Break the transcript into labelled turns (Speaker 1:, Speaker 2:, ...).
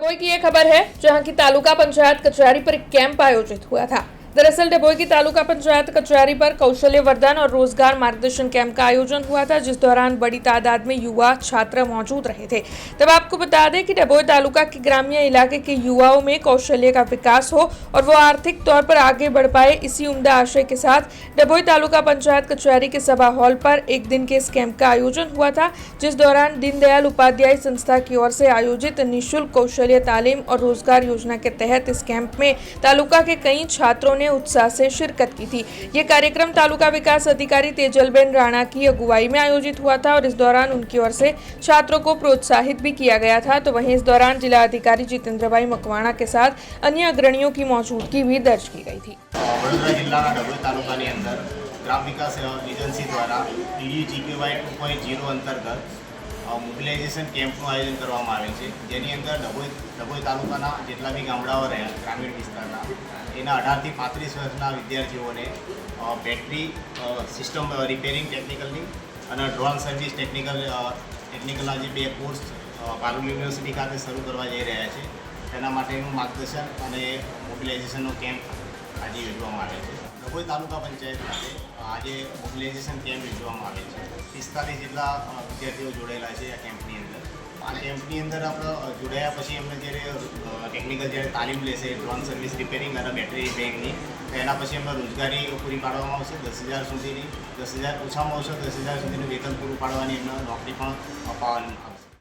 Speaker 1: डभोई की ये खबर है जहां की तालुका पंचायत कचहरी पर एक कैंप आयोजित हुआ था। दरअसल डभोई की तालुका पंचायत कचहरी पर कौशल्य वर्धन और रोजगार मार्गदर्शन कैंप का आयोजन हुआ था, जिस दौरान बड़ी तादाद में युवा छात्र मौजूद रहे थे। तब आपको बता दें कि डभोई तालुका के ग्रामीण इलाके के युवाओं में कौशल्य का विकास हो और वो आर्थिक तौर पर आगे बढ़ पाए, इसी उम्दा आशय के साथ डभोई तालुका पंचायत कचहरी के सभा हॉल पर एक दिन के इस कैंप का आयोजन हुआ था, जिस दौरान दीनदयाल उपाध्याय संस्था की ओर से आयोजित निःशुल्क कौशल्य तालीम और रोजगार योजना के तहत इस कैंप में तालुका के कई छात्रों ने उत्साह से शिरकत की थी। ये कार्यक्रम तालुका विकास अधिकारी तेजलबेन राणा की अगुवाई में आयोजित हुआ था और इस दौरान उनकी ओर से छात्रों को प्रोत्साहित भी किया गया था। तो वहीं इस दौरान जिला अधिकारी जितेंद्र भाई मकवाणा के साथ अन्य अग्रणियों की मौजूदगी भी दर्ज की गई थी।
Speaker 2: वडोदरा जिल्लाના ડભોઈ તાલુકાની અંદર ગ્રામ વિકાસ એજન્સી દ્વારા DDGPY 2.0 અંતર્ગત મોબિલાઇઝેશન કેમ્પનું આયોજન કરવામાં આવેલ છે, જેની અંદર ડભોઈ તાલુકાના જેટલા બી ગામડાઓ રહ્યા ગ્રામીણ વિસ્તારના એના 18 થી 35 વર્ષના વિદ્યાર્થીઓને બેટરી સિસ્ટમ રિપેરિંગ ટેકનિકલની અને ડ્રોન સર્વિસ ટેકનિકલના જે બે કોર્સ પારુલ યુનિવર્સિટી ખાતે શરૂ કરવા જઈ રહ્યા છે, તેના માટેનું માર્ગદર્શન અને મોબિલાઇઝેશનનો કેમ્પ આજે યોજવામાં આવે છે। ડભોઈ તાલુકા પંચાયત ખાતે આજે મોબિલાઇઝેશન કેમ્પ યોજવામાં આવે છે। 45 જેટલા વિદ્યાર્થીઓ જોડાયેલા છે આ કેમ્પની અંદર। આ કેમ્પની અંદર આપણે જોડાયા પછી એમને જ્યારે ટેકનિકલ જ્યારે તાલીમ લેશે ડ્રોન સર્વિસ રિપેરિંગ અને બેટરી રિપેરિંગની, તો એના પછી એમને રોજગારી પૂરી પાડવામાં આવશે। 10,000 સુધીની 10,000 ઓછામાં ઓછા 10,000 સુધીનું વેતન પૂરું પાડવાની એમને નોકરી પણ અપાવવાની